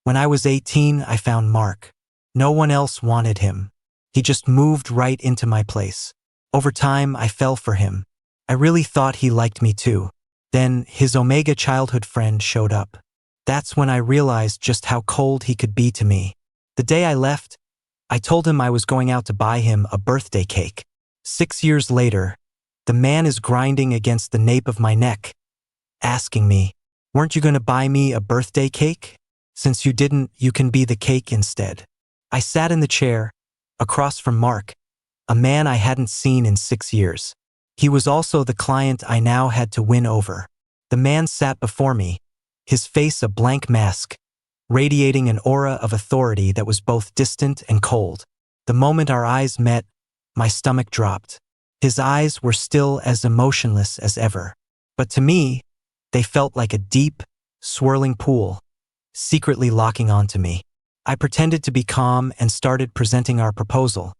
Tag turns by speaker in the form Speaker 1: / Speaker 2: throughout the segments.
Speaker 1: When I was 18, I found Mark. No one else wanted him. He just moved right into my place. Over time, I fell for him. I really thought he liked me too. Then, his Omega childhood friend showed up. That's when I realized just how cold he could be to me. The day I left, I told him I was going out to buy him a birthday cake. 6 years later, the man is grinding against the nape of my neck, asking me, "Weren't you going to buy me a birthday cake? Since you didn't, you can be the cake instead." I sat in the chair, across from Mark, a man I hadn't seen in 6 years. He was also the client I now had to win over. The man sat before me, his face a blank mask, radiating an aura of authority that was both distant and cold. The moment our eyes met, my stomach dropped. His eyes were still as emotionless as ever. But to me, they felt like a deep, swirling pool, secretly locking onto me. I pretended to be calm and started presenting our proposal,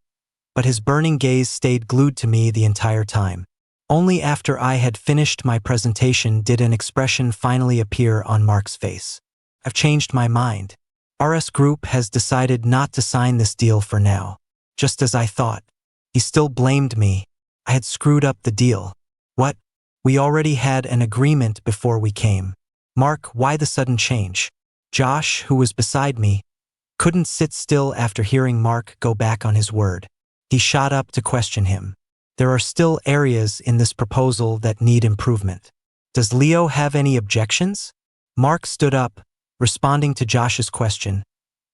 Speaker 1: but his burning gaze stayed glued to me the entire time. Only after I had finished my presentation did an expression finally appear on Mark's face. "I've changed my mind. RS Group has decided not to sign this deal for now." Just as I thought. He still blamed me. I had screwed up the deal. What? We already had an agreement before we came. "Mark, why the sudden change?" Josh, who was beside me, couldn't sit still after hearing Mark go back on his word. He shot up to question him. "There are still areas in this proposal that need improvement. Does Leo have any objections?" Mark stood up, responding to Josh's question,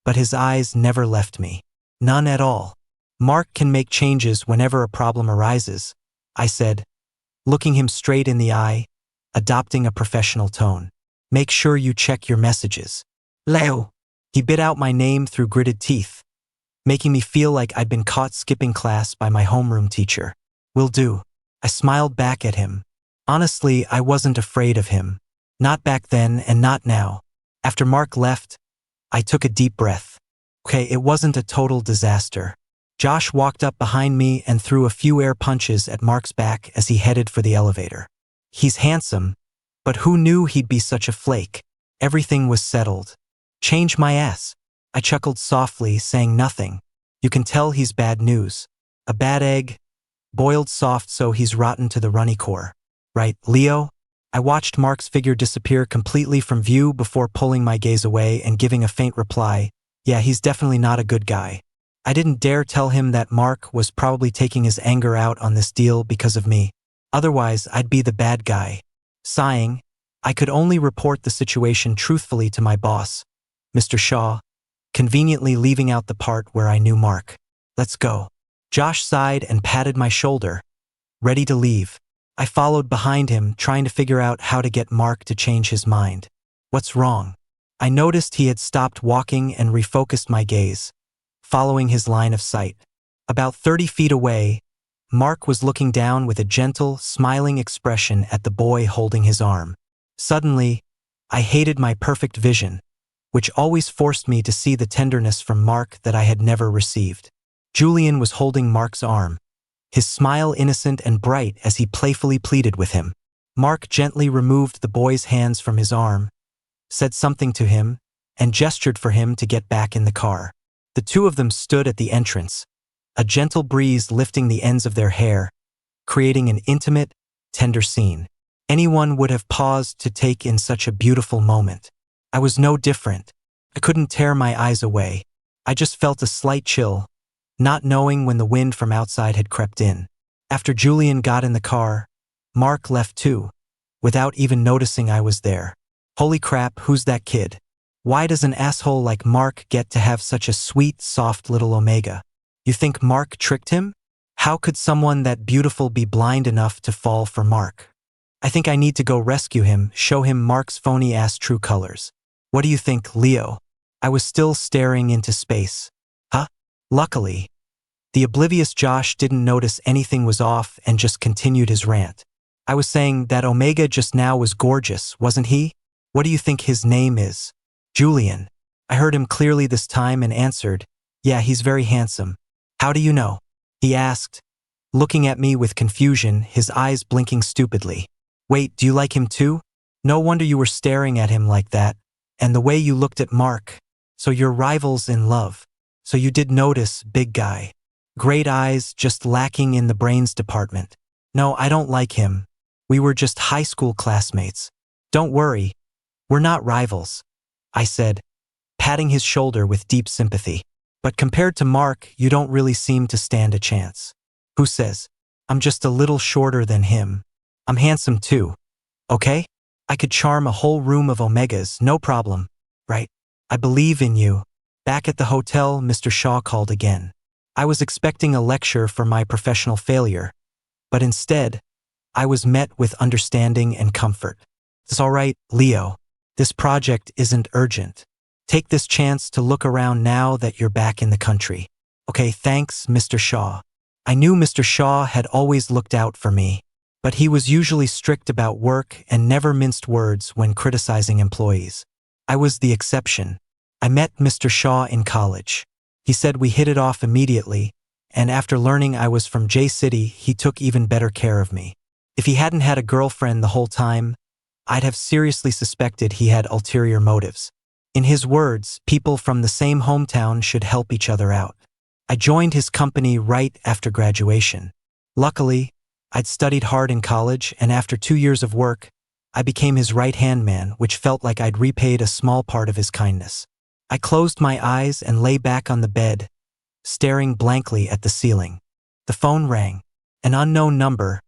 Speaker 1: but his eyes never left me. "None at all. Mark can make changes whenever a problem arises," I said, looking him straight in the eye, adopting a professional tone. "Make sure you check your messages." "Leo." He bit out my name through gritted teeth, making me feel like I'd been caught skipping class by my homeroom teacher. "Will do." I smiled back at him. Honestly, I wasn't afraid of him. Not back then and not now. After Mark left, I took a deep breath. Okay, it wasn't a total disaster. Josh walked up behind me and threw a few air punches at Mark's back as he headed for the elevator. He's handsome, but who knew he'd be such a flake? Everything was settled. "Change my ass." I chuckled softly, saying nothing. "You can tell he's bad news. A bad egg, boiled soft so he's rotten to the runny core. Right, Leo?" I watched Mark's figure disappear completely from view before pulling my gaze away and giving a faint reply. "Yeah, he's definitely not a good guy." I didn't dare tell him that Mark was probably taking his anger out on this deal because of me. Otherwise, I'd be the bad guy. Sighing, I could only report the situation truthfully to my boss, Mr. Shaw, conveniently leaving out the part where I knew Mark. "Let's go." Josh sighed and patted my shoulder, ready to leave. I followed behind him, trying to figure out how to get Mark to change his mind. "What's wrong?" I noticed he had stopped walking and refocused my gaze, following his line of sight. About 30 feet away, Mark was looking down with a gentle, smiling expression at the boy holding his arm. Suddenly, I hated my perfect vision, which always forced me to see the tenderness from Mark that I had never received. Julian was holding Mark's arm, his smile innocent and bright as he playfully pleaded with him. Mark gently removed the boy's hands from his arm, said something to him, and gestured for him to get back in the car. The two of them stood at the entrance, a gentle breeze lifting the ends of their hair, creating an intimate, tender scene. Anyone would have paused to take in such a beautiful moment. I was no different. I couldn't tear my eyes away. I just felt a slight chill, not knowing when the wind from outside had crept in. After Julian got in the car, Mark left too, without even noticing I was there. Holy crap, who's that kid? Why does an asshole like Mark get to have such a sweet, soft little Omega? You think Mark tricked him? How could someone that beautiful be blind enough to fall for Mark? I think I need to go rescue him, show him Mark's phony-ass true colors. What do you think, Leo? I was still staring into space. Huh? Luckily, the oblivious Josh didn't notice anything was off and just continued his rant. I was saying that Omega just now was gorgeous, wasn't he? What do you think his name is? Julian. I heard him clearly this time and answered, "Yeah, he's very handsome." "How do you know?" he asked, looking at me with confusion, his eyes blinking stupidly. "Wait, do you like him too? No wonder you were staring at him like that, and the way you looked at Mark." So you're rivals in love. So you did notice, big guy. Great eyes, just lacking in the brains department. No, I don't like him. We were just high school classmates. Don't worry. We're not rivals, I said, patting his shoulder with deep sympathy. But compared to Mark, you don't really seem to stand a chance. Who says? I'm just a little shorter than him. I'm handsome too. Okay? I could charm a whole room of Omegas, no problem. Right? I believe in you. Back at the hotel, Mr. Shaw called again. I was expecting a lecture for my professional failure, but instead, I was met with understanding and comfort. It's all right, Leo. This project isn't urgent. Take this chance to look around now that you're back in the country. Okay, thanks, Mr. Shaw. I knew Mr. Shaw had always looked out for me, but he was usually strict about work and never minced words when criticizing employees. I was the exception. I met Mr. Shaw in college. He said we hit it off immediately, and after learning I was from J City, he took even better care of me. If he hadn't had a girlfriend the whole time, I'd have seriously suspected he had ulterior motives. In his words, people from the same hometown should help each other out. I joined his company right after graduation. Luckily, I'd studied hard in college, and after 2 years of work, I became his right-hand man, which felt like I'd repaid a small part of his kindness. I closed my eyes and lay back on the bed, staring blankly at the ceiling. The phone rang. An unknown number,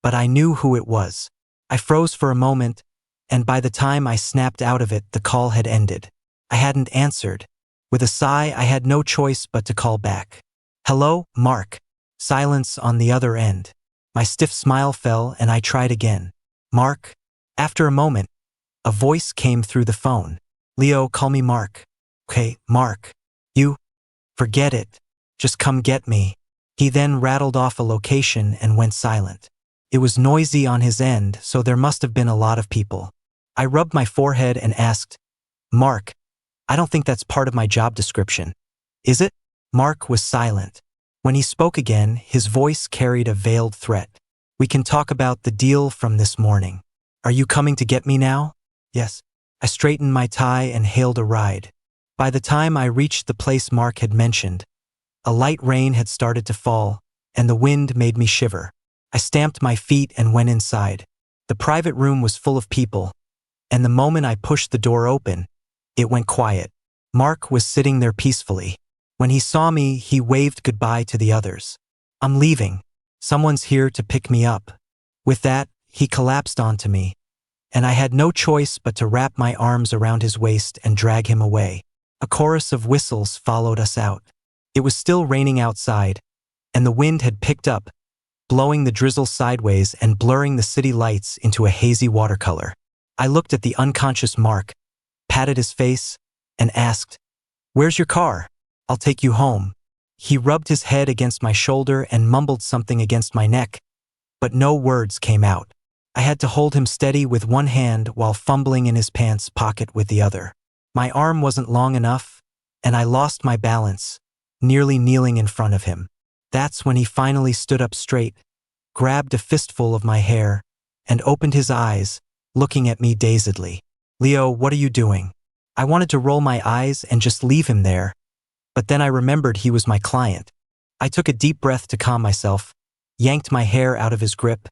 Speaker 1: but I knew who it was. I froze for a moment, and by the time I snapped out of it, the call had ended. I hadn't answered. With a sigh, I had no choice but to call back. Hello, Mark. Silence on the other end. My stiff smile fell, and I tried again. Mark? After a moment, a voice came through the phone. Leo, call me Mark. Okay, Mark. You? Forget it. Just come get me. He then rattled off a location and went silent. It was noisy on his end, so there must have been a lot of people. I rubbed my forehead and asked, Mark, I don't think that's part of my job description. Is it? Mark was silent. When he spoke again, his voice carried a veiled threat. We can talk about the deal from this morning. Are you coming to get me now? Yes. I straightened my tie and hailed a ride. By the time I reached the place Mark had mentioned, a light rain had started to fall, and the wind made me shiver. I stamped my feet and went inside. The private room was full of people, and the moment I pushed the door open, it went quiet. Mark was sitting there peacefully. When he saw me, he waved goodbye to the others. I'm leaving. Someone's here to pick me up. With that, he collapsed onto me, and I had no choice but to wrap my arms around his waist and drag him away. A chorus of whistles followed us out. It was still raining outside, and the wind had picked up, blowing the drizzle sideways and blurring the city lights into a hazy watercolor. I looked at the unconscious Mark, patted his face, and asked, Where's your car? I'll take you home. He rubbed his head against my shoulder and mumbled something against my neck, but no words came out. I had to hold him steady with one hand while fumbling in his pants pocket with the other. My arm wasn't long enough, and I lost my balance, nearly kneeling in front of him. That's when he finally stood up straight, grabbed a fistful of my hair, and opened his eyes, looking at me dazedly. Leo, what are you doing? I wanted to roll my eyes and just leave him there, but then I remembered he was my client. I took a deep breath to calm myself, yanked my hair out of his grip,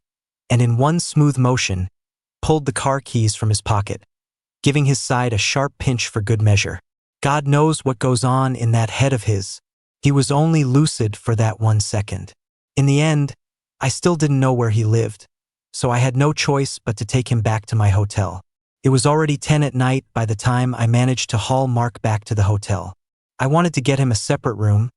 Speaker 1: and in one smooth motion, pulled the car keys from his pocket, giving his side a sharp pinch for good measure. God knows what goes on in that head of his. He was only lucid for that 1 second. In the end, I still didn't know where he lived, so I had no choice but to take him back to my hotel. It was already 10 at night by the time I managed to haul Mark back to the hotel. I wanted to get him a separate room,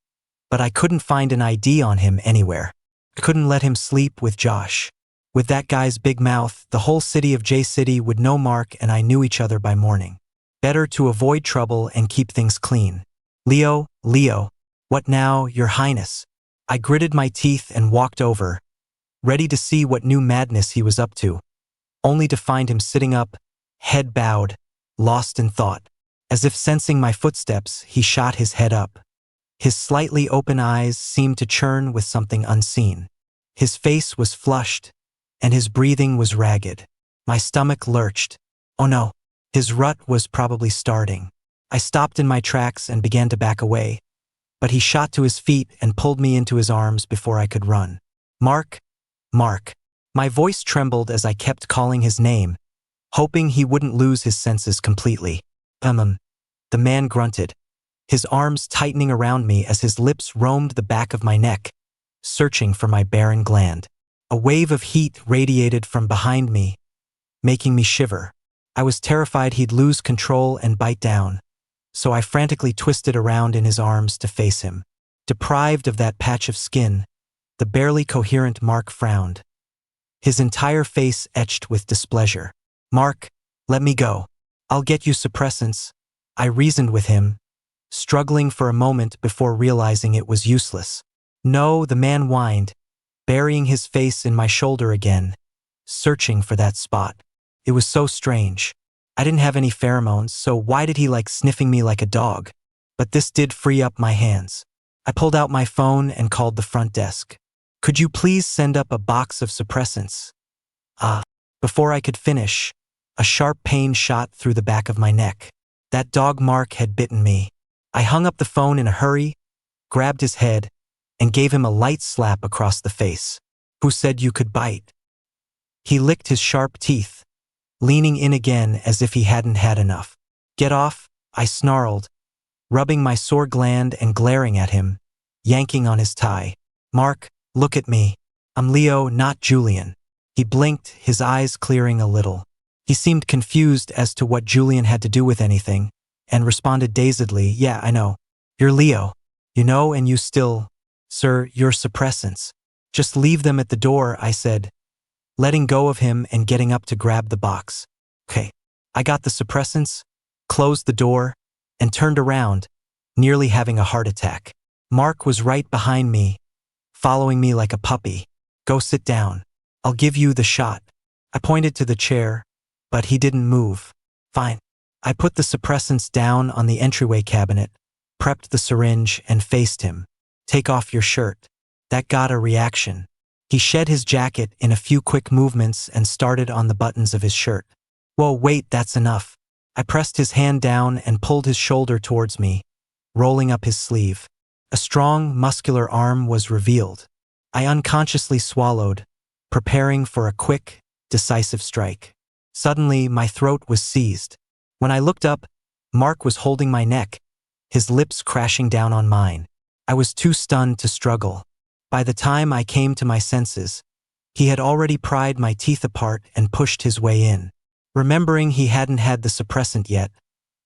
Speaker 1: but I couldn't find an ID on him anywhere. I couldn't let him sleep with Josh. With that guy's big mouth, the whole city of J City would know Mark and I knew each other by morning. Better to avoid trouble and keep things clean. Leo, what now, Your Highness? I gritted my teeth and walked over, ready to see what new madness he was up to, only to find him sitting up, head bowed, lost in thought. As if sensing my footsteps, he shot his head up. His slightly open eyes seemed to churn with something unseen. His face was flushed, and his breathing was ragged. My stomach lurched. Oh no, his rut was probably starting. I stopped in my tracks and began to back away, but he shot to his feet and pulled me into his arms before I could run. Mark, Mark. My voice trembled as I kept calling his name, hoping he wouldn't lose his senses completely. The man grunted, his arms tightening around me as his lips roamed the back of my neck, searching for my barren gland. A wave of heat radiated from behind me, making me shiver. I was terrified he'd lose control and bite down, so I frantically twisted around in his arms to face him. Deprived of that patch of skin, the barely coherent Mark frowned, his entire face etched with displeasure. Mark, let me go. I'll get you suppressants, I reasoned with him, struggling for a moment before realizing it was useless. No, the man whined, burying his face in my shoulder again, searching for that spot. It was so strange. I didn't have any pheromones, so why did he like sniffing me like a dog? But this did free up my hands. I pulled out my phone and called the front desk. Could you please send up a box of suppressants? Before I could finish, a sharp pain shot through the back of my neck. That dog Mark had bitten me. I hung up the phone in a hurry, grabbed his head, and gave him a light slap across the face. Who said you could bite? He licked his sharp teeth, leaning in again as if he hadn't had enough. Get off, I snarled, rubbing my sore gland and glaring at him, yanking on his tie. Mark, look at me. I'm Leo, not Julian. He blinked, his eyes clearing a little. He seemed confused as to what Julian had to do with anything, and responded dazedly, yeah, I know. You're Leo. You know, and you still… Sir, you're suppressants. Just leave them at the door, I said, letting go of him and getting up to grab the box. Okay. I got the suppressants, closed the door, and turned around, nearly having a heart attack. Mark was right behind me, following me like a puppy. Go sit down. I'll give you the shot. I pointed to the chair, but he didn't move. Fine. I put the suppressants down on the entryway cabinet, prepped the syringe, and faced him. Take off your shirt. That got a reaction. He shed his jacket in a few quick movements and started on the buttons of his shirt. Whoa, wait, that's enough. I pressed his hand down and pulled his shoulder towards me, rolling up his sleeve. A strong, muscular arm was revealed. I unconsciously swallowed, preparing for a quick, decisive strike. Suddenly, my throat was seized. When I looked up, Mark was holding my neck, his lips crashing down on mine. I was too stunned to struggle. By the time I came to my senses, he had already pried my teeth apart and pushed his way in. Remembering he hadn't had the suppressant yet,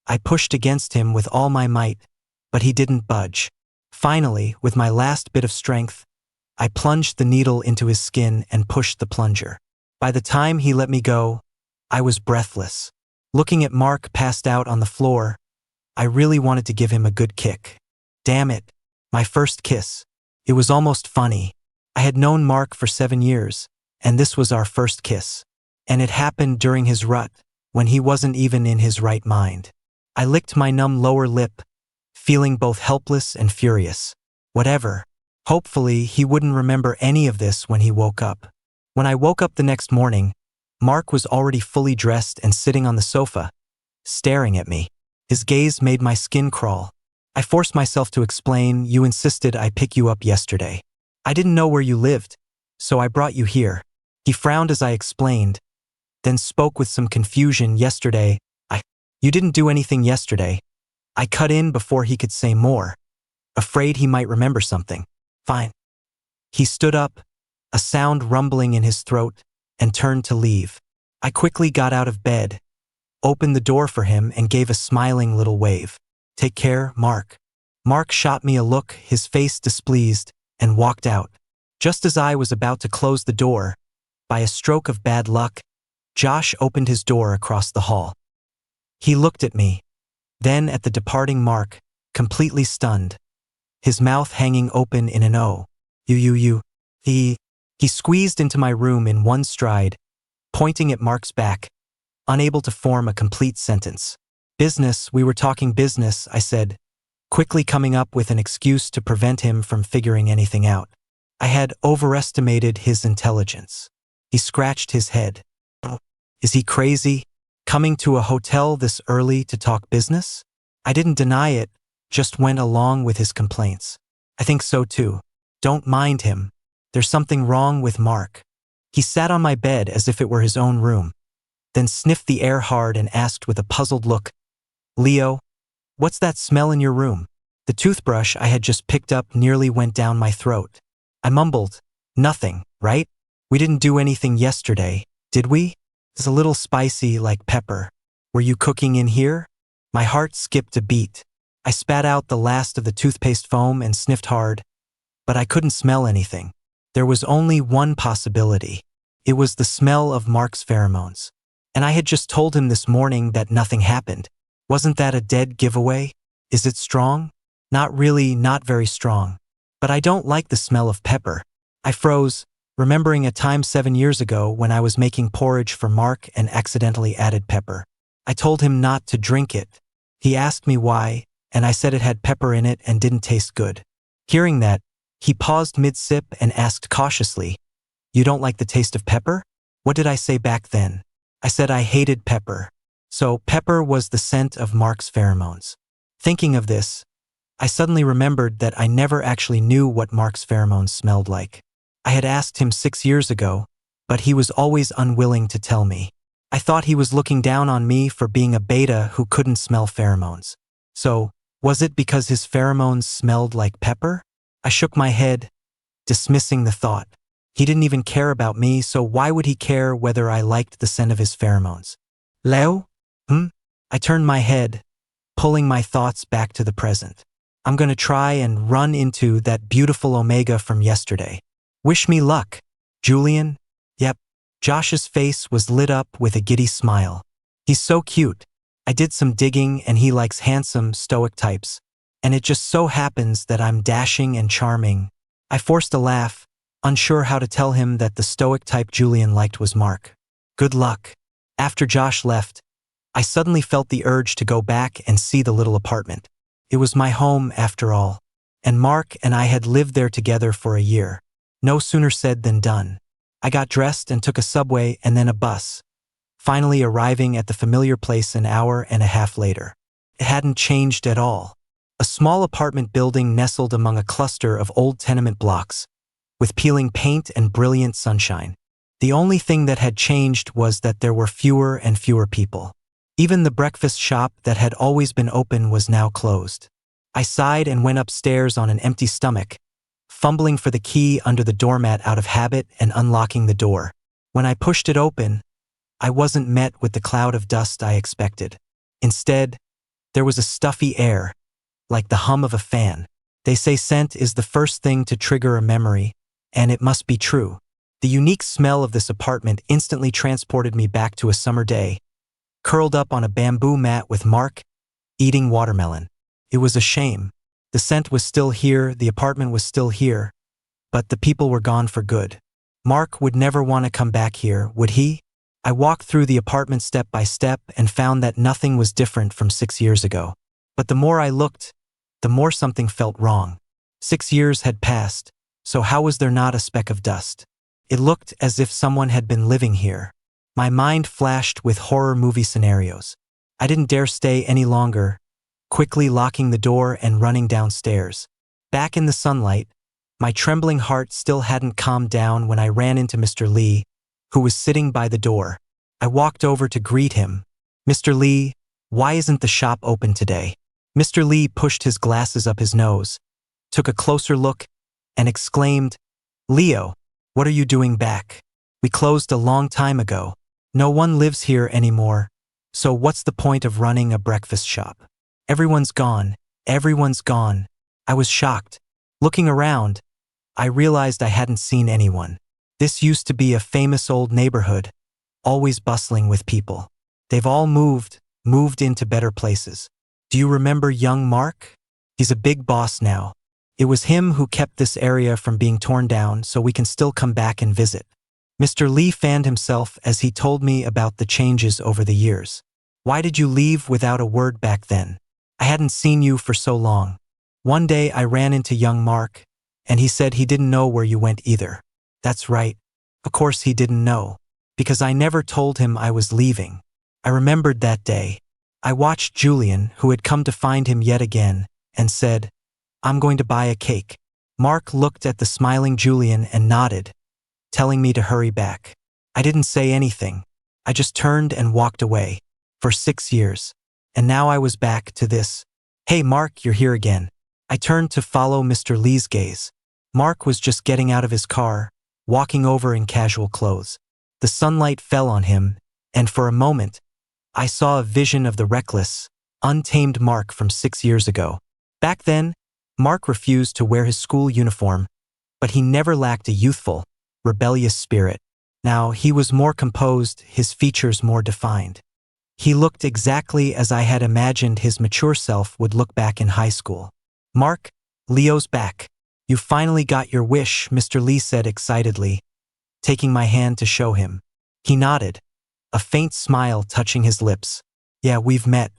Speaker 1: I pushed against him with all my might, but he didn't budge. Finally, with my last bit of strength, I plunged the needle into his skin and pushed the plunger. By the time he let me go, I was breathless. Looking at Mark passed out on the floor, I really wanted to give him a good kick. Damn it, my first kiss. It was almost funny. I had known Mark for 7 years, and this was our first kiss. And it happened during his rut, when he wasn't even in his right mind. I licked my numb lower lip, feeling both helpless and furious. Whatever. Hopefully, he wouldn't remember any of this when he woke up. When I woke up the next morning, Mark was already fully dressed and sitting on the sofa, staring at me. His gaze made my skin crawl. I forced myself to explain, you insisted I pick you up yesterday. I didn't know where you lived, so I brought you here. He frowned as I explained, then spoke with some confusion. Yesterday, You didn't do anything yesterday. I cut in before he could say more, afraid he might remember something. Fine. He stood up, a sound rumbling in his throat, and turned to leave. I quickly got out of bed, opened the door for him, and gave a smiling little wave. Take care, Mark. Mark shot me a look, his face displeased, and walked out. Just as I was about to close the door, by a stroke of bad luck, Josh opened his door across the hall. He looked at me, then at the departing Mark, completely stunned, his mouth hanging open in an O. He squeezed into my room in one stride, pointing at Mark's back, unable to form a complete sentence. Business, we were talking business, I said, quickly coming up with an excuse to prevent him from figuring anything out. I had overestimated his intelligence. He scratched his head. Is he crazy? Coming to a hotel this early to talk business? I didn't deny it, just went along with his complaints. I think so too. Don't mind him. There's something wrong with Mark. He sat on my bed as if it were his own room, then sniffed the air hard and asked with a puzzled look, Leo, what's that smell in your room? The toothbrush I had just picked up nearly went down my throat. I mumbled, nothing, right? We didn't do anything yesterday, did we? It's a little spicy like pepper. Were you cooking in here? My heart skipped a beat. I spat out the last of the toothpaste foam and sniffed hard, but I couldn't smell anything. There was only one possibility. It was the smell of Mark's pheromones. And I had just told him this morning that nothing happened. Wasn't that a dead giveaway? Is it strong? Not really, not very strong. But I don't like the smell of pepper. I froze, remembering a time 7 years ago when I was making porridge for Mark and accidentally added pepper. I told him not to drink it. He asked me why, and I said it had pepper in it and didn't taste good. Hearing that, he paused mid-sip and asked cautiously, You don't like the taste of pepper? What did I say back then? I said I hated pepper. So pepper was the scent of Mark's pheromones. Thinking of this, I suddenly remembered that I never actually knew what Mark's pheromones smelled like. I had asked him 6 years ago, but he was always unwilling to tell me. I thought he was looking down on me for being a beta who couldn't smell pheromones. So, was it because his pheromones smelled like pepper? I shook my head, dismissing the thought. He didn't even care about me, so why would he care whether I liked the scent of his pheromones? Leo? I turned my head, pulling my thoughts back to the present. I'm gonna try and run into that beautiful Omega from yesterday. Wish me luck, Julian. Yep. Josh's face was lit up with a giddy smile. He's so cute. I did some digging and he likes handsome, stoic types. And it just so happens that I'm dashing and charming. I forced a laugh, unsure how to tell him that the stoic type Julian liked was Mark. Good luck. After Josh left, I suddenly felt the urge to go back and see the little apartment. It was my home after all, and Mark and I had lived there together for a year. No sooner said than done. I got dressed and took a subway and then a bus, finally arriving at the familiar place an hour and a half later. It hadn't changed at all. A small apartment building nestled among a cluster of old tenement blocks, with peeling paint and brilliant sunshine. The only thing that had changed was that there were fewer and fewer people. Even the breakfast shop that had always been open was now closed. I sighed and went upstairs on an empty stomach, fumbling for the key under the doormat out of habit and unlocking the door. When I pushed it open, I wasn't met with the cloud of dust I expected. Instead, there was a stuffy air, like the hum of a fan. They say scent is the first thing to trigger a memory, and it must be true. The unique smell of this apartment instantly transported me back to a summer day, curled up on a bamboo mat with Mark, eating watermelon. It was a shame. The scent was still here, the apartment was still here, but the people were gone for good. Mark would never want to come back here, would he? I walked through the apartment step by step and found that nothing was different from 6 years ago. But the more I looked, the more something felt wrong. 6 years had passed, so how was there not a speck of dust? It looked as if someone had been living here. My mind flashed with horror movie scenarios. I didn't dare stay any longer, quickly locking the door and running downstairs. Back in the sunlight, my trembling heart still hadn't calmed down when I ran into Mr. Lee, who was sitting by the door. I walked over to greet him. Mr. Lee, why isn't the shop open today? Mr. Lee pushed his glasses up his nose, took a closer look, and exclaimed, Leo, what are you doing back? We closed a long time ago. No one lives here anymore, so what's the point of running a breakfast shop? Everyone's gone. Everyone's gone. I was shocked. Looking around, I realized I hadn't seen anyone. This used to be a famous old neighborhood, always bustling with people. They've all moved into better places. Do you remember young Mark? He's a big boss now. It was him who kept this area from being torn down so we can still come back and visit. Mr. Lee fanned himself as he told me about the changes over the years. Why did you leave without a word back then? I hadn't seen you for so long. One day I ran into young Mark, and he said he didn't know where you went either. That's right. Of course he didn't know, because I never told him I was leaving. I remembered that day. I watched Julian, who had come to find him yet again, and said, "I'm going to buy a cake." Mark looked at the smiling Julian and nodded, telling me to hurry back. I didn't say anything. I just turned and walked away. For 6 years. And now I was back to this. "Hey Mark, you're here again." I turned to follow Mr. Lee's gaze. Mark was just getting out of his car, walking over in casual clothes. The sunlight fell on him, and for a moment, I saw a vision of the reckless, untamed Mark from 6 years ago. Back then, Mark refused to wear his school uniform, but he never lacked a youthful, rebellious spirit. Now he was more composed, his features more defined. He looked exactly as I had imagined his mature self would look back in high school. "Mark, Leo's back. You finally got your wish," Mr. Lee said excitedly, taking my hand to show him. He nodded, a faint smile touching his lips. "Yeah, we've met.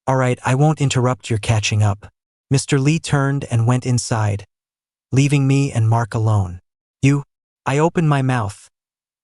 Speaker 1: All right, I won't interrupt your catching up." Mr. Lee turned and went inside, leaving me and Mark alone. "You?" I opened my mouth,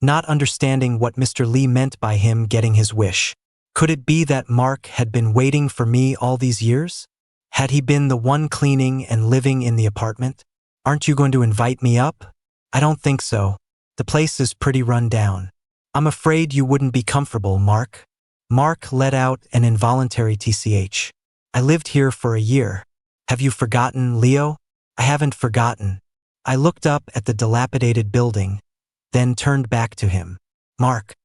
Speaker 1: not understanding what Mr. Lee meant by him getting his wish. Could it be that Mark had been waiting for me all these years? Had he been the one cleaning and living in the apartment? "Aren't you going to invite me up?" "I don't think so. The place is pretty run down." "I'm afraid you wouldn't be comfortable, Mark." Mark let out an involuntary tch. "I lived here for a year. Have you forgotten, Leo?" "I haven't forgotten." I looked up at the dilapidated building, then turned back to him. "Mark,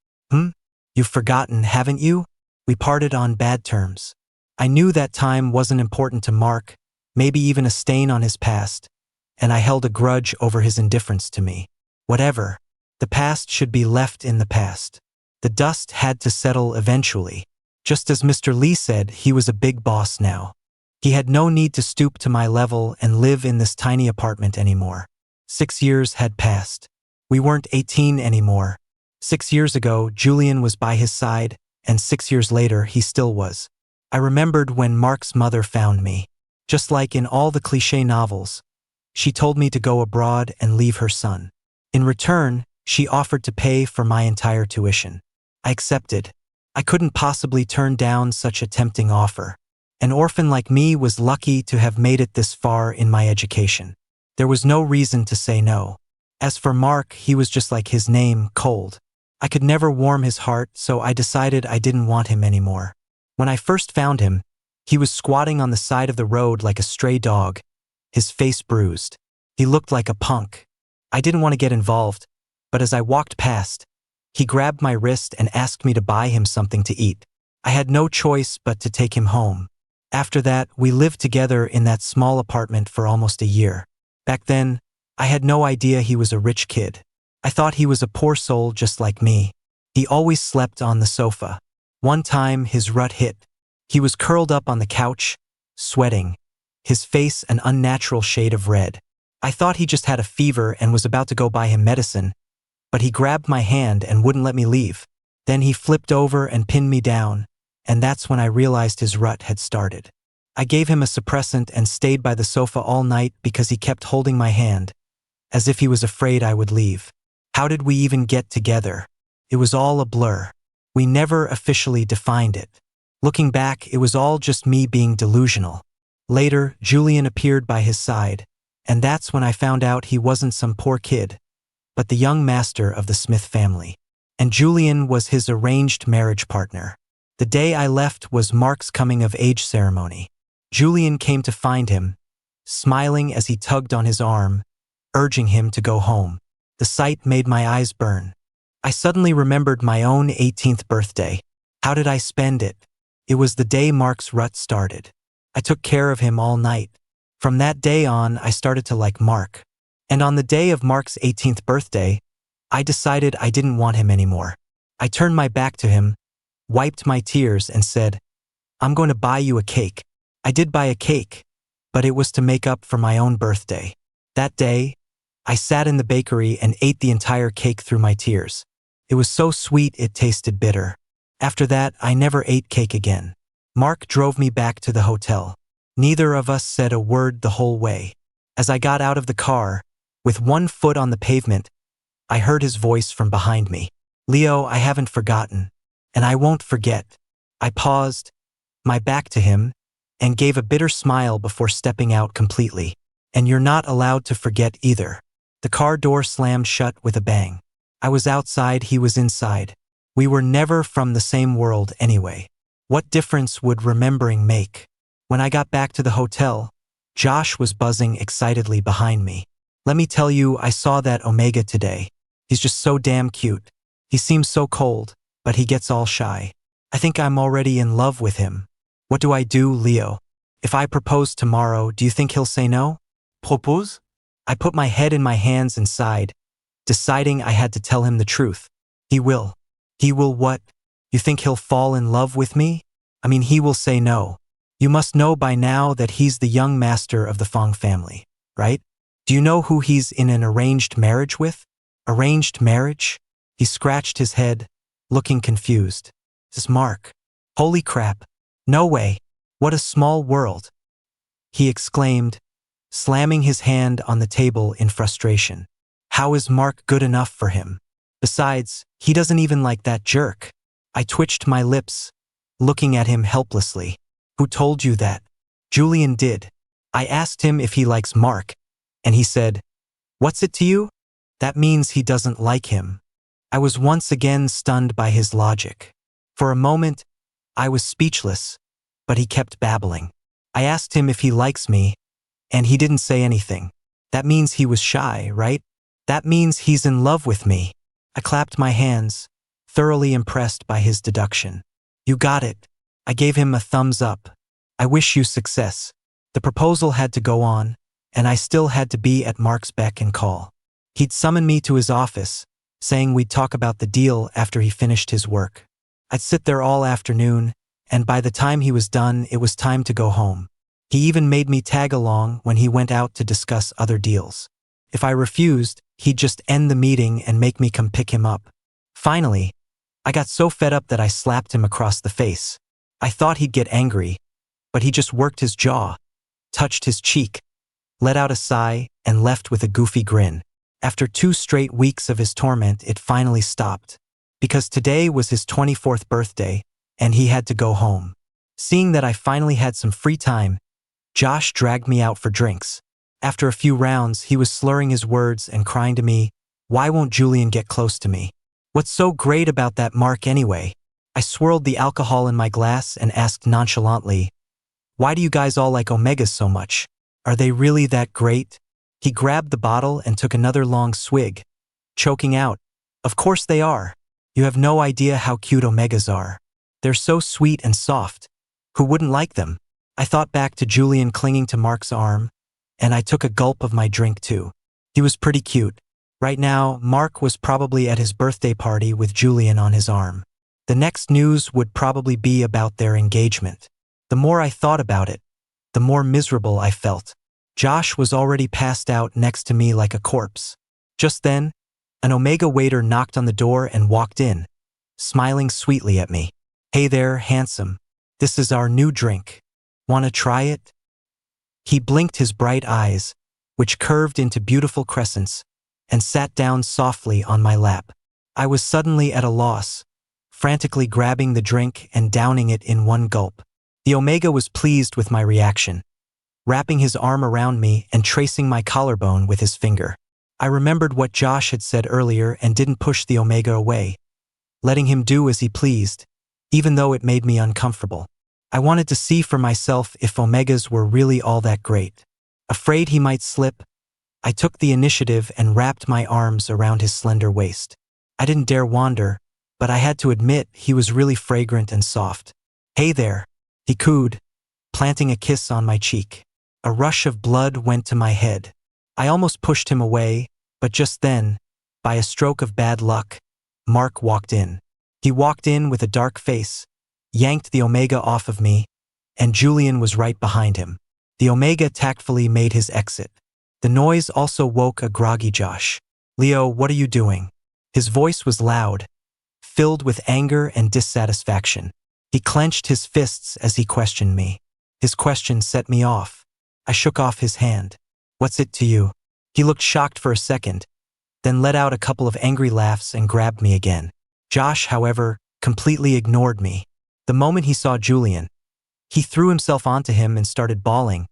Speaker 1: you've forgotten, haven't you? We parted on bad terms." I knew that time wasn't important to Mark, maybe even a stain on his past, and I held a grudge over his indifference to me. Whatever. The past should be left in the past. The dust had to settle eventually. Just as Mr. Lee said, he was a big boss now. He had no need to stoop to my level and live in this tiny apartment anymore. 6 years had passed. We weren't 18 anymore. 6 years ago, Julian was by his side, and 6 years later, he still was. I remembered when Mark's mother found me. Just like in all the cliché novels, she told me to go abroad and leave her son. In return, she offered to pay for my entire tuition. I accepted. I couldn't possibly turn down such a tempting offer. An orphan like me was lucky to have made it this far in my education. There was no reason to say no. As for Mark, he was just like his name, cold. I could never warm his heart, so I decided I didn't want him anymore. When I first found him, he was squatting on the side of the road like a stray dog, his face bruised. He looked like a punk. I didn't want to get involved, but as I walked past, he grabbed my wrist and asked me to buy him something to eat. I had no choice but to take him home. After that, we lived together in that small apartment for almost a year. Back then, I had no idea he was a rich kid. I thought he was a poor soul just like me. He always slept on the sofa. One time, his rut hit. He was curled up on the couch, sweating, his face an unnatural shade of red. I thought he just had a fever and was about to go buy him medicine, but he grabbed my hand and wouldn't let me leave. Then he flipped over and pinned me down, and that's when I realized his rut had started. I gave him a suppressant and stayed by the sofa all night because he kept holding my hand, as if he was afraid I would leave. How did we even get together? It was all a blur. We never officially defined it. Looking back, it was all just me being delusional. Later, Julian appeared by his side, and that's when I found out he wasn't some poor kid, but the young master of the Smith family. And Julian was his arranged marriage partner. The day I left was Mark's coming-of-age ceremony. Julian came to find him, smiling as he tugged on his arm, urging him to go home. The sight made my eyes burn. I suddenly remembered my own 18th birthday. How did I spend it? It was the day Mark's rut started. I took care of him all night. From that day on, I started to like Mark. And on the day of Mark's 18th birthday, I decided I didn't want him anymore. I turned my back to him, wiped my tears, and said, "I'm going to buy you a cake." I did buy a cake, but it was to make up for my own birthday. That day, I sat in the bakery and ate the entire cake through my tears. It was so sweet it tasted bitter. After that, I never ate cake again. Mark drove me back to the hotel. Neither of us said a word the whole way. As I got out of the car, with one foot on the pavement, I heard his voice from behind me. "Leo, I haven't forgotten. And I won't forget." I paused, my back to him, and gave a bitter smile before stepping out completely. And you're not allowed to forget either. The car door slammed shut with a bang. I was outside, he was inside. We were never from the same world anyway. What difference would remembering make? When I got back to the hotel, Josh was buzzing excitedly behind me. Let me tell you, I saw that Omega today. He's just so damn cute. He seems so cold, but he gets all shy. I think I'm already in love with him. What do I do, Leo? If I propose tomorrow, do you think he'll say no? Propose? I put my head in my hands and sighed, deciding I had to tell him the truth. He will. He will what? You think he'll fall in love with me? I mean, he will say no. You must know by now that he's the young master of the Fong family, right? Do you know who he's in an arranged marriage with? Arranged marriage? He scratched his head, looking confused. This is Mark. Holy crap. No way. What a small world. He exclaimed, slamming his hand on the table in frustration. How is Mark good enough for him? Besides, he doesn't even like that jerk. I twitched my lips, looking at him helplessly. Who told you that? Julian did. I asked him if he likes Mark, and he said, "What's it to you?" That means he doesn't like him. I was once again stunned by his logic. For a moment, I was speechless, but he kept babbling. I asked him if he likes me, and he didn't say anything. That means he was shy, right? That means he's in love with me. I clapped my hands, thoroughly impressed by his deduction. You got it. I gave him a thumbs up. I wish you success. The proposal had to go on, and I still had to be at Mark's beck and call. He'd summon me to his office, saying we'd talk about the deal after he finished his work. I'd sit there all afternoon, and by the time he was done, it was time to go home. He even made me tag along when he went out to discuss other deals. If I refused, he'd just end the meeting and make me come pick him up. Finally, I got so fed up that I slapped him across the face. I thought he'd get angry, but he just worked his jaw, touched his cheek, let out a sigh, and left with a goofy grin. After 2 straight weeks of his torment, it finally stopped. Because today was his 24th birthday, and he had to go home. Seeing that I finally had some free time, Josh dragged me out for drinks. After a few rounds, he was slurring his words and crying to me, "Why won't Julian get close to me? What's so great about that Mark anyway?" I swirled the alcohol in my glass and asked nonchalantly, "Why do you guys all like Omegas so much? Are they really that great?" He grabbed the bottle and took another long swig, choking out, "Of course they are. You have no idea how cute Omegas are. They're so sweet and soft. Who wouldn't like them?" I thought back to Julian clinging to Mark's arm, and I took a gulp of my drink too. He was pretty cute. Right now, Mark was probably at his birthday party with Julian on his arm. The next news would probably be about their engagement. The more I thought about it, the more miserable I felt. Josh was already passed out next to me like a corpse. Just then, an Omega waiter knocked on the door and walked in, smiling sweetly at me. "Hey there, handsome. This is our new drink. Wanna try it?" He blinked his bright eyes, which curved into beautiful crescents, and sat down softly on my lap. I was suddenly at a loss, frantically grabbing the drink and downing it in one gulp. The Omega was pleased with my reaction, wrapping his arm around me and tracing my collarbone with his finger. I remembered what Josh had said earlier and didn't push the Omega away, letting him do as he pleased, even though it made me uncomfortable. I wanted to see for myself if Omegas were really all that great. Afraid he might slip, I took the initiative and wrapped my arms around his slender waist. I didn't dare wander, but I had to admit he was really fragrant and soft. "Hey there," he cooed, planting a kiss on my cheek. A rush of blood went to my head. I almost pushed him away, but just then, by a stroke of bad luck, Mark walked in. He walked in with a dark face, yanked the Omega off of me, and Julian was right behind him. The Omega tactfully made his exit. The noise also woke a groggy Josh. "Leo, what are you doing?" His voice was loud, filled with anger and dissatisfaction. He clenched his fists as he questioned me. His question set me off. I shook off his hand. "What's it to you?" He looked shocked for a second, then let out a couple of angry laughs and grabbed me again. Josh, however, completely ignored me. The moment he saw Julian, He threw himself onto him and started bawling.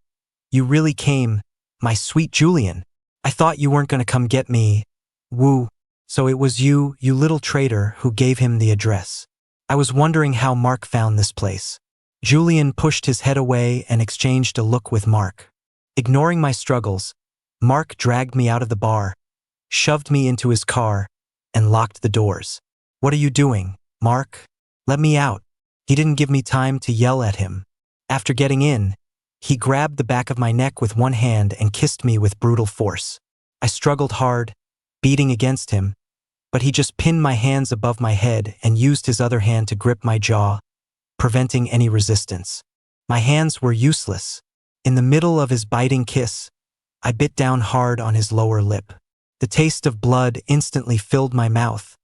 Speaker 1: You really came, my sweet Julian. I thought you weren't going to come get me. Woo. So it was you, you little traitor, who gave him the address. I was wondering how Mark found this place. Julian pushed his head away and exchanged a look with Mark. Ignoring my struggles, Mark dragged me out of the bar, shoved me into his car, and locked the doors. What are you doing, Mark? Let me out. He didn't give me time to yell at him. After getting in, he grabbed the back of my neck with one hand and kissed me with brutal force. I struggled hard, beating against him, but he just pinned my hands above my head and used his other hand to grip my jaw, preventing any resistance. My hands were useless. In the middle of his biting kiss, I bit down hard on his lower lip. The taste of blood instantly filled my mouth,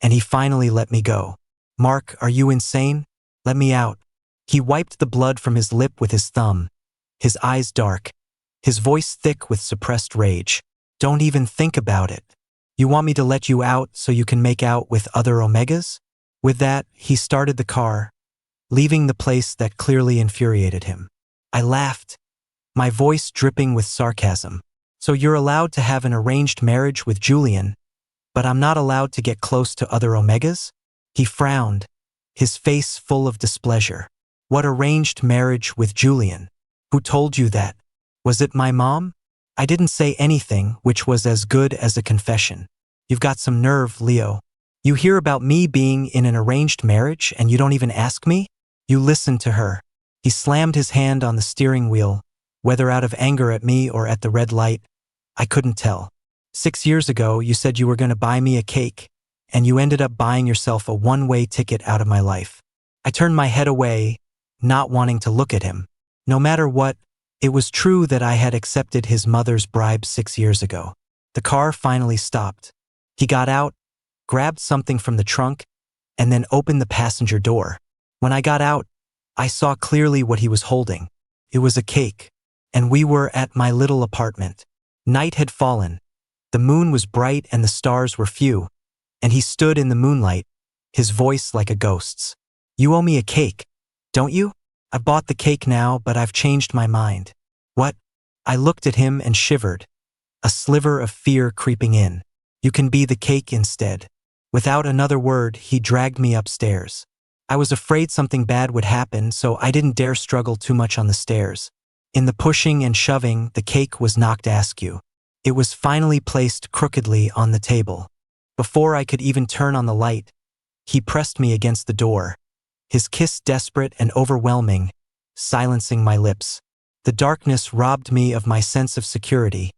Speaker 1: and he finally let me go. Mark, are you insane? Let me out. He wiped the blood from his lip with his thumb, his eyes dark, his voice thick with suppressed rage. Don't even think about it. You want me to let you out so you can make out with other Omegas? With that, he started the car, leaving the place that clearly infuriated him. I laughed, my voice dripping with sarcasm. So you're allowed to have an arranged marriage with Julian, but I'm not allowed to get close to other Omegas? He frowned, his face full of displeasure. What arranged marriage with Julian? Who told you that? Was it my mom? I didn't say anything, which was as good as a confession. You've got some nerve, Leo. You hear about me being in an arranged marriage and you don't even ask me? You listened to her. He slammed his hand on the steering wheel, whether out of anger at me or at the red light, I couldn't tell. 6 years ago, you said you were going to buy me a cake, and you ended up buying yourself a one-way ticket out of my life. I turned my head away, not wanting to look at him. No matter what, it was true that I had accepted his mother's bribe 6 years ago. The car finally stopped. He got out, grabbed something from the trunk, and then opened the passenger door. When I got out, I saw clearly what he was holding. It was a cake, and we were at my little apartment. Night had fallen. The moon was bright and the stars were few, and he stood in the moonlight, his voice like a ghost's. You owe me a cake, don't you? I bought the cake now, but I've changed my mind. What? I looked at him and shivered, a sliver of fear creeping in. You can be the cake instead. Without another word, he dragged me upstairs. I was afraid something bad would happen, so I didn't dare struggle too much on the stairs. In the pushing and shoving, the cake was knocked askew. It was finally placed crookedly on the table. Before I could even turn on the light, he pressed me against the door, his kiss desperate and overwhelming, silencing my lips. The darkness robbed me of my sense of security,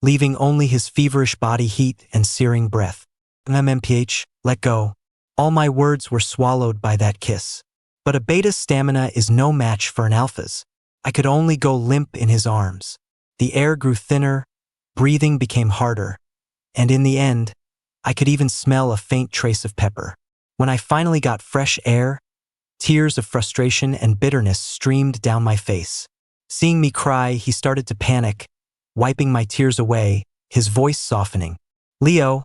Speaker 1: leaving only his feverish body heat and searing breath. MMPH, let go. All my words were swallowed by that kiss. But a beta's stamina is no match for an alpha's. I could only go limp in his arms. The air grew thinner, breathing became harder, and in the end, I could even smell a faint trace of pepper. When I finally got fresh air, tears of frustration and bitterness streamed down my face. Seeing me cry, he started to panic, wiping my tears away, his voice softening. Leo,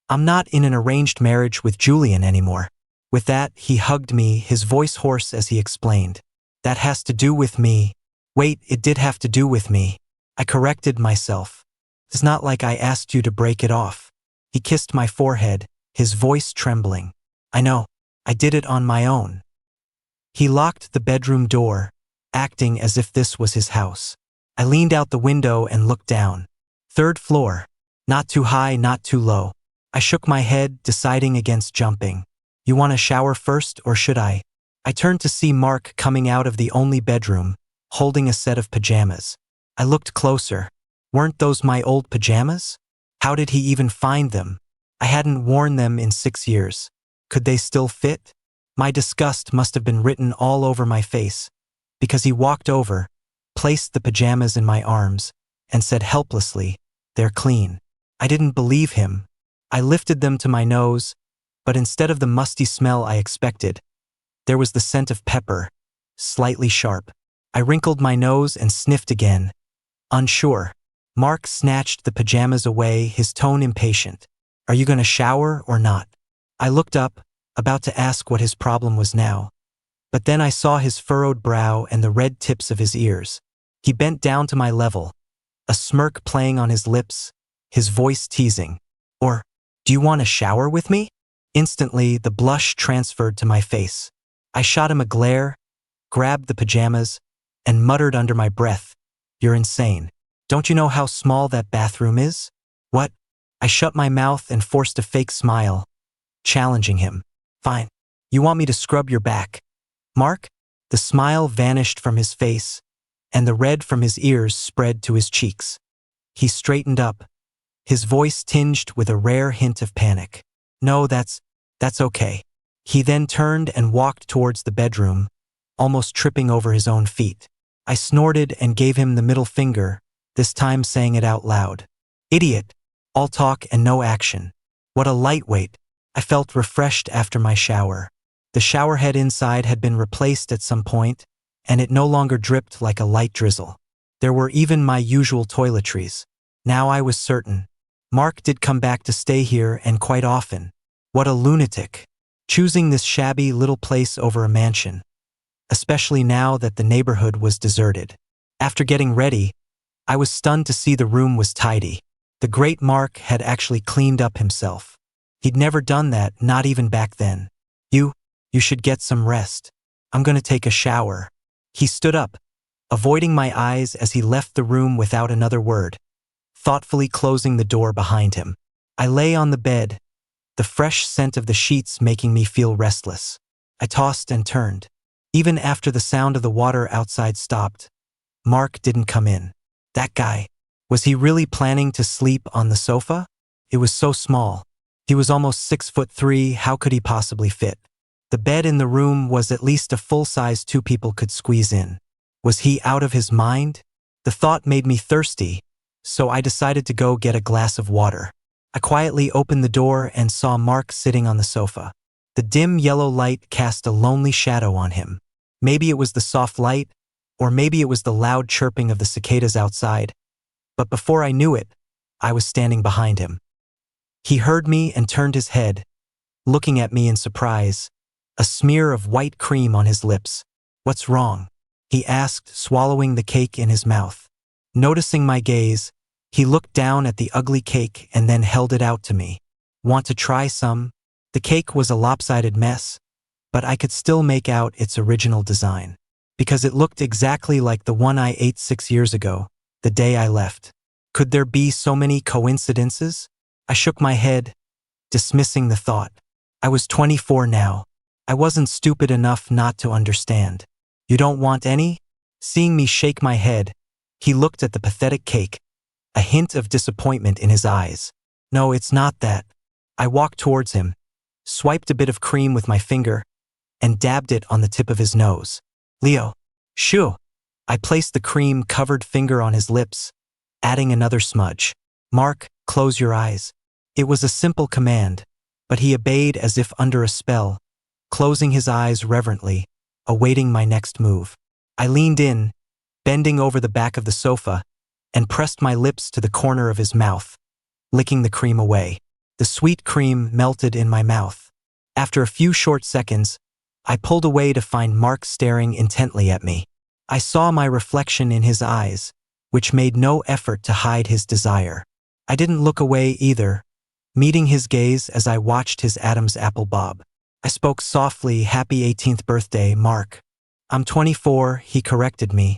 Speaker 1: I'm not in an arranged marriage with Julian anymore. With that, he hugged me, his voice hoarse as he explained. That has to do with me. Wait, it did have to do with me. I corrected myself. It's not like I asked you to break it off. He kissed my forehead, his voice trembling. I know, I did it on my own. He locked the bedroom door, acting as if this was his house. I leaned out the window and looked down. 3rd floor. Not too high, not too low. I shook my head, deciding against jumping. You want a shower first, or should I? I turned to see Mark coming out of the only bedroom, holding a set of pajamas. I looked closer. Weren't those my old pajamas? How did he even find them? I hadn't worn them in 6 years. Could they still fit? My disgust must have been written all over my face, because he walked over, placed the pajamas in my arms, and said helplessly, "They're clean." I didn't believe him. I lifted them to my nose, but instead of the musty smell I expected, there was the scent of pepper, slightly sharp. I wrinkled my nose and sniffed again, unsure. Mark snatched the pajamas away, his tone impatient. Are you going to shower or not? I looked up, about to ask what his problem was now, But then I saw his furrowed brow and the red tips of his ears. He bent down to my level, a smirk playing on his lips, his voice teasing. Or, do you want a shower with me? Instantly, the blush transferred to my face. I shot him a glare, grabbed the pajamas, and muttered under my breath, "You're insane. Don't you know how small that bathroom is?" "What?" I shut my mouth and forced a fake smile, challenging him. "Fine. You want me to scrub your back, Mark?" The smile vanished from his face, and the red from his ears spread to his cheeks. He straightened up, his voice tinged with a rare hint of panic. "No, that's okay." He then turned and walked towards the bedroom, almost tripping over his own feet. I snorted and gave him the middle finger, this time saying it out loud. "Idiot. All talk and no action." What a lightweight. I felt refreshed after my shower. The shower head inside had been replaced at some point, and it no longer dripped like a light drizzle. There were even my usual toiletries. Now I was certain. Mark did come back to stay here, and quite often. What a lunatic. Choosing this shabby little place over a mansion, especially now that the neighborhood was deserted. After getting ready, I was stunned to see the room was tidy. The great Mark had actually cleaned up himself. He'd never done that, not even back then. You should get some rest. I'm gonna take a shower." He stood up, avoiding my eyes as he left the room without another word, thoughtfully closing the door behind him. I lay on the bed, the fresh scent of the sheets making me feel restless. I tossed and turned. Even after the sound of the water outside stopped, Mark didn't come in. That guy. Was he really planning to sleep on the sofa? It was so small. He was almost 6'3", how could he possibly fit? The bed in the room was at least a full-size 2 people could squeeze in. Was he out of his mind? The thought made me thirsty, so I decided to go get a glass of water. I quietly opened the door and saw Mark sitting on the sofa. The dim yellow light cast a lonely shadow on him. Maybe it was the soft light, or maybe it was the loud chirping of the cicadas outside. But before I knew it, I was standing behind him. He heard me and turned his head, looking at me in surprise, a smear of white cream on his lips. "What's wrong?" he asked, swallowing the cake in his mouth. Noticing my gaze, he looked down at the ugly cake and then held it out to me. "Want to try some?" The cake was a lopsided mess, but I could still make out its original design, because it looked exactly like the one I ate 6 years ago, the day I left. Could there be so many coincidences? I shook my head, dismissing the thought. I was 24 now. I wasn't stupid enough not to understand. "You don't want any?" Seeing me shake my head, he looked at the pathetic cake, a hint of disappointment in his eyes. "No, it's not that." I walked towards him, swiped a bit of cream with my finger, and dabbed it on the tip of his nose. "Leo, shoo." I placed the cream-covered finger on his lips, adding another smudge. "Mark, close your eyes." It was a simple command, but he obeyed as if under a spell, closing his eyes reverently, awaiting my next move. I leaned in, bending over the back of the sofa, and pressed my lips to the corner of his mouth, licking the cream away. The sweet cream melted in my mouth. After a few short seconds, I pulled away to find Mark staring intently at me. I saw my reflection in his eyes, which made no effort to hide his desire. I didn't look away either, meeting his gaze as I watched his Adam's apple bob. I spoke softly, "Happy 18th birthday, Mark." "I'm 24, he corrected me,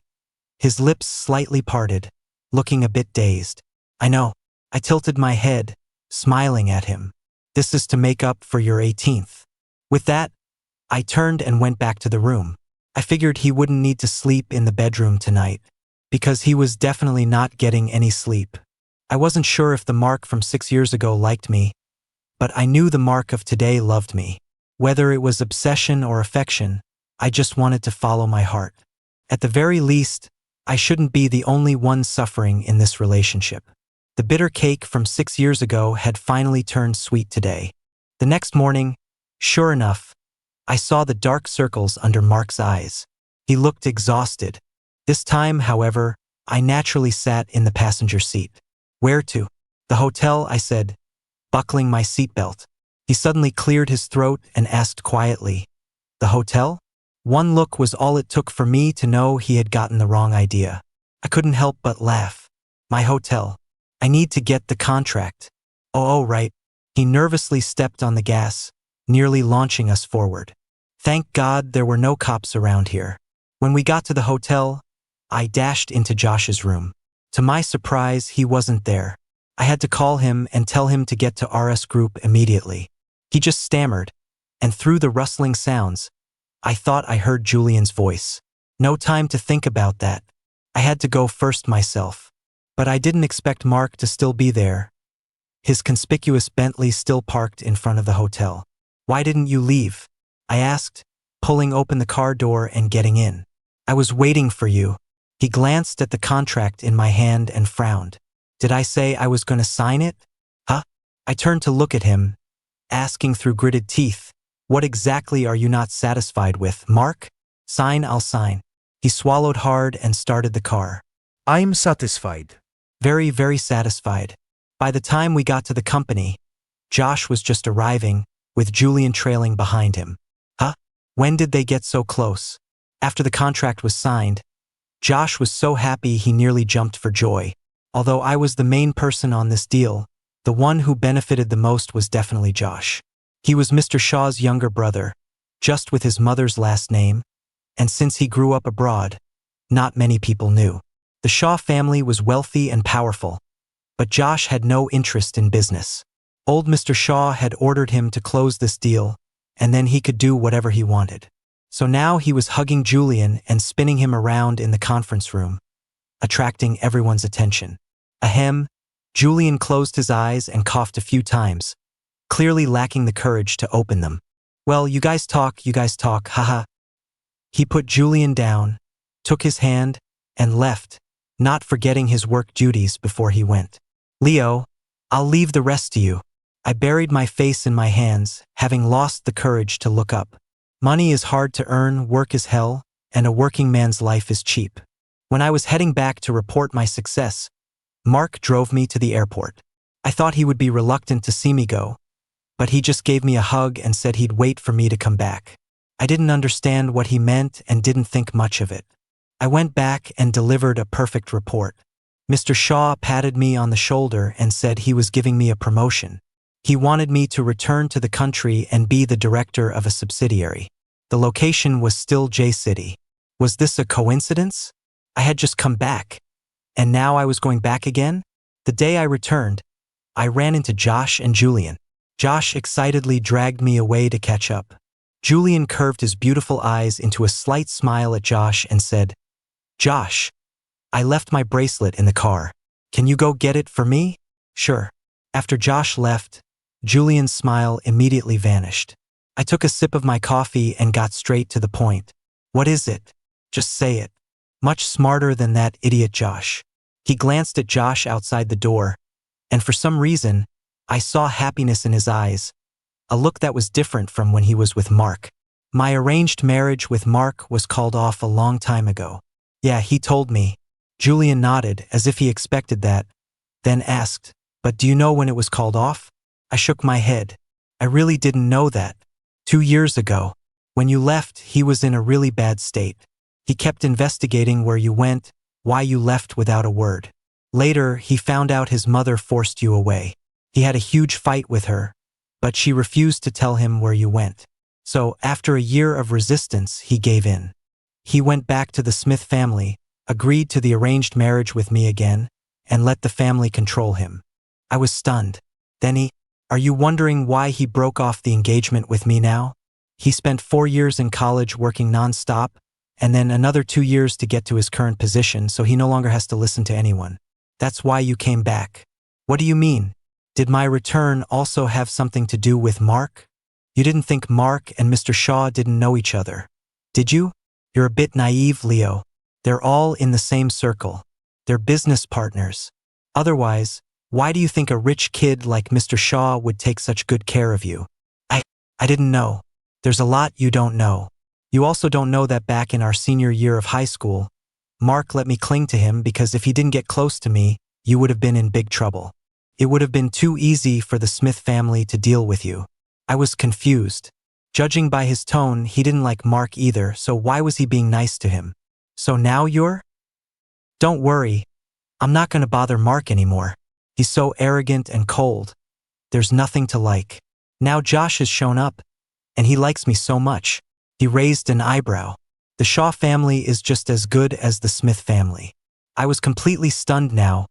Speaker 1: his lips slightly parted, looking a bit dazed. "I know." I tilted my head, smiling at him. "This is to make up for your 18th. With that, I turned and went back to the room. I figured he wouldn't need to sleep in the bedroom tonight, because he was definitely not getting any sleep. I wasn't sure if the Mark from 6 years ago liked me, but I knew the Mark of today loved me. Whether it was obsession or affection, I just wanted to follow my heart. At the very least, I shouldn't be the only one suffering in this relationship. The bitter cake from 6 years ago had finally turned sweet today. The next morning, sure enough, I saw the dark circles under Mark's eyes. He looked exhausted. This time, however, I naturally sat in the passenger seat. "Where to?" "The hotel," I said, buckling my seatbelt. He suddenly cleared his throat and asked quietly, "The hotel?" One look was all it took for me to know he had gotten the wrong idea. I couldn't help but laugh. My hotel. I need to get the contract. Oh, right. He nervously stepped on the gas, nearly launching us forward. Thank God there were no cops around here. When we got to the hotel, I dashed into Josh's room. To my surprise, he wasn't there. I had to call him and tell him to get to RS Group immediately. He just stammered, and through the rustling sounds, I thought I heard Julian's voice. No time to think about that. I had to go first myself. But I didn't expect Mark to still be there. His conspicuous Bentley still parked in front of the hotel. Why didn't you leave? I asked, pulling open the car door and getting in. I was waiting for you. He glanced at the contract in my hand and frowned. Did I say I was going to sign it? Huh? I turned to look at him, asking through gritted teeth, what exactly are you not satisfied with, Mark? Sign, I'll sign. He swallowed hard and started the car.
Speaker 2: I'm satisfied.
Speaker 1: Very, very satisfied. By the time we got to the company, Josh was just arriving, with Julian trailing behind him. Huh? When did they get so close? After the contract was signed, Josh was so happy he nearly jumped for joy. Although I was the main person on this deal, the one who benefited the most was definitely Josh. He was Mr. Shaw's younger brother, just with his mother's last name, and since he grew up abroad, not many people knew. The Shaw family was wealthy and powerful, but Josh had no interest in business. Old Mr. Shaw had ordered him to close this deal, and then he could do whatever he wanted. So now he was hugging Julian and spinning him around in the conference room, attracting everyone's attention. Ahem, Julian closed his eyes and coughed a few times, clearly lacking the courage to open them. Well, you guys talk, haha. He put Julian down, took his hand, and left, not forgetting his work duties before he went. Leo, I'll leave the rest to you. I buried my face in my hands, having lost the courage to look up. Money is hard to earn, work is hell, and a working man's life is cheap. When I was heading back to report my success, Mark drove me to the airport. I thought he would be reluctant to see me go, but he just gave me a hug and said he'd wait for me to come back. I didn't understand what he meant and didn't think much of it. I went back and delivered a perfect report. Mr. Shaw patted me on the shoulder and said he was giving me a promotion. He wanted me to return to the country and be the director of a subsidiary. The location was still J-City. Was this a coincidence? I had just come back, and now I was going back again? The day I returned, I ran into Josh and Julian. Josh excitedly dragged me away to catch up. Julian curved his beautiful eyes into a slight smile at Josh and said, Josh, I left my bracelet in the car. Can you go get it for me? Sure. After Josh left, Julian's smile immediately vanished. I took a sip of my coffee and got straight to the point. What is it? Just say it. Much smarter than that idiot Josh. He glanced at Josh outside the door, and for some reason, I saw happiness in his eyes, a look that was different from when he was with Mark. My arranged marriage with Mark was called off a long time ago. Yeah, he told me. Julian nodded as if he expected that, then asked, but do you know when it was called off? I shook my head. I really didn't know that. 2 years ago. When you left, he was in a really bad state. He kept investigating where you went, why you left without a word. Later, he found out his mother forced you away. He had a huge fight with her, but she refused to tell him where you went. So, after a year of resistance, he gave in. He went back to the Smith family, agreed to the arranged marriage with me again, and let the family control him. I was stunned. Then are you wondering why he broke off the engagement with me now? He spent 4 years in college working non-stop, and then another 2 years to get to his current position, so he no longer has to listen to anyone. That's why you came back. What do you mean? Did my return also have something to do with Mark? You didn't think Mark and Mr. Shaw didn't know each other, did you? You're a bit naive, Leo. They're all in the same circle. They're business partners. Otherwise, why do you think a rich kid like Mr. Shaw would take such good care of you? I didn't know. There's a lot you don't know. You also don't know that back in our senior year of high school, Mark let me cling to him because if he didn't get close to me, you would have been in big trouble. It would have been too easy for the Smith family to deal with you. I was confused. Judging by his tone, he didn't like Mark either, so why was he being nice to him? So now you're? Don't worry, I'm not gonna bother Mark anymore. He's so arrogant and cold. There's nothing to like. Now Josh has shown up, and he likes me so much. He raised an eyebrow. The Shaw family is just as good as the Smith family. I was completely stunned now,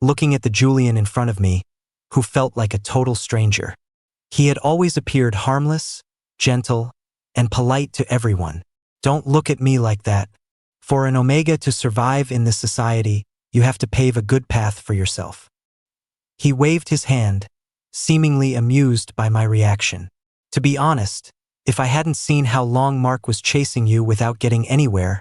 Speaker 1: looking at the Julian in front of me, who felt like a total stranger. He had always appeared harmless, gentle, and polite to everyone. Don't look at me like that. For an Omega to survive in this society, you have to pave a good path for yourself. He waved his hand, seemingly amused by my reaction. To be honest, if I hadn't seen how long Mark was chasing you without getting anywhere,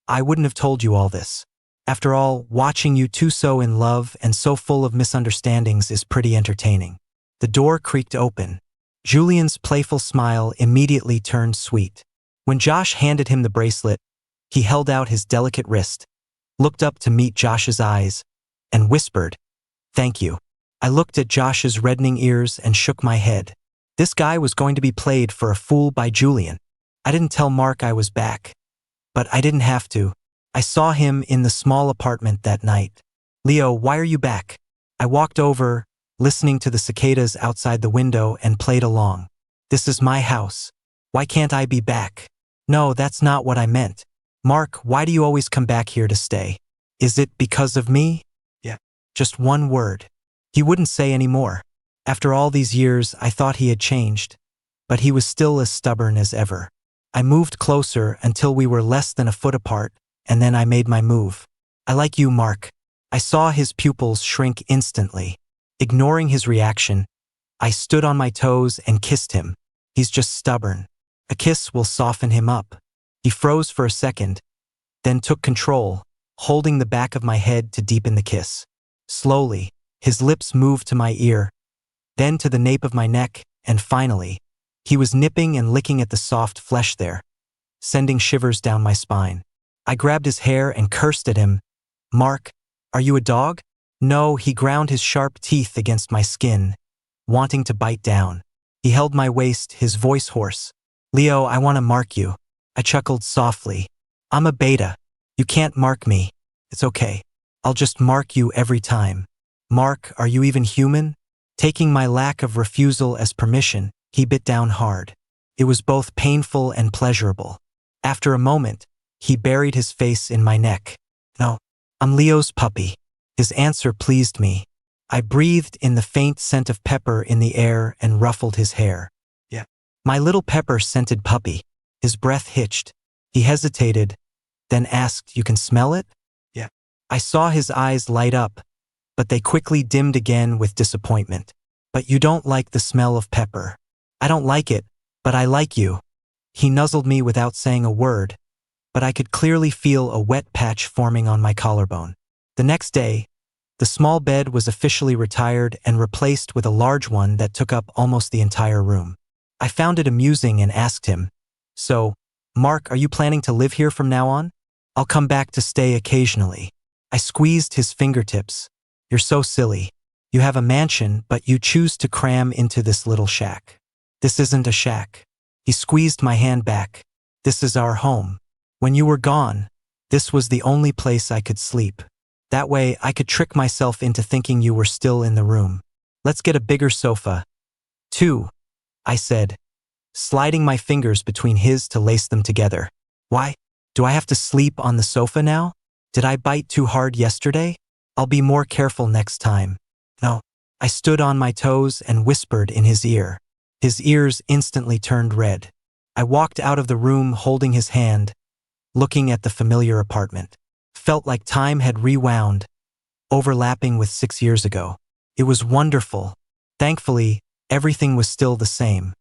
Speaker 1: I wouldn't have told you all this. After all, watching you two so in love and so full of misunderstandings is pretty entertaining. The door creaked open. Julian's playful smile immediately turned sweet. When Josh handed him the bracelet, he held out his delicate wrist, looked up to meet Josh's eyes, and whispered, "Thank you." I looked at Josh's reddening ears and shook my head. This guy was going to be played for a fool by Julian. I didn't tell Mark I was back, but I didn't have to. I saw him in the small apartment that night. "Leo, why are you back?" I walked over, listening to the cicadas outside the window, and played along. "This is my house. Why can't I be back?" "No, that's not what I meant. Mark, why do you always come back here to stay? Is it because of me?" "Yeah." Just one word. He wouldn't say any more. After all these years, I thought he had changed, but he was still as stubborn as ever. I moved closer until we were less than a foot apart, and then I made my move. "I like you, Mark." I saw his pupils shrink instantly. Ignoring his reaction, I stood on my toes and kissed him. He's just stubborn. A kiss will soften him up. He froze for a second, then took control, holding the back of my head to deepen the kiss. Slowly, his lips moved to my ear, then to the nape of my neck, and finally, he was nipping and licking at the soft flesh there, sending shivers down my spine. I grabbed his hair and cursed at him. "Mark, are you a dog?" "No," he ground his sharp teeth against my skin, wanting to bite down. He held my waist, his voice hoarse. "Leo, I want to mark you." I chuckled softly. "I'm a beta. You can't mark me. It's okay. I'll just mark you every time." "Mark, are you even human?" Taking my lack of refusal as permission, he bit down hard. It was both painful and pleasurable. After a moment, he buried his face in my neck. "No, I'm Leo's puppy." His answer pleased me. I breathed in the faint scent of pepper in the air and ruffled his hair. "Yeah. My little pepper-scented puppy." His breath hitched. He hesitated, then asked, "You can smell it?" "Yeah." I saw his eyes light up, but they quickly dimmed again with disappointment. "But you don't like the smell of pepper." "I don't like it, but I like you." He nuzzled me without saying a word, but I could clearly feel a wet patch forming on my collarbone. The next day, the small bed was officially retired and replaced with a large one that took up almost the entire room. I found it amusing and asked him, "So, Mark, are you planning to live here from now on?" "I'll come back to stay occasionally." I squeezed his fingertips. "You're so silly. You have a mansion, but you choose to cram into this little shack." "This isn't a shack." He squeezed my hand back. "This is our home. When you were gone, this was the only place I could sleep. That way, I could trick myself into thinking you were still in the room. Let's get a bigger sofa." "Two," I said, sliding my fingers between his to lace them together. "Why? Do I have to sleep on the sofa now? Did I bite too hard yesterday? I'll be more careful next time." "No." I stood on my toes and whispered in his ear. His ears instantly turned red. I walked out of the room holding his hand, looking at the familiar apartment. Felt like time had rewound, overlapping with 6 years ago. It was wonderful. Thankfully, everything was still the same.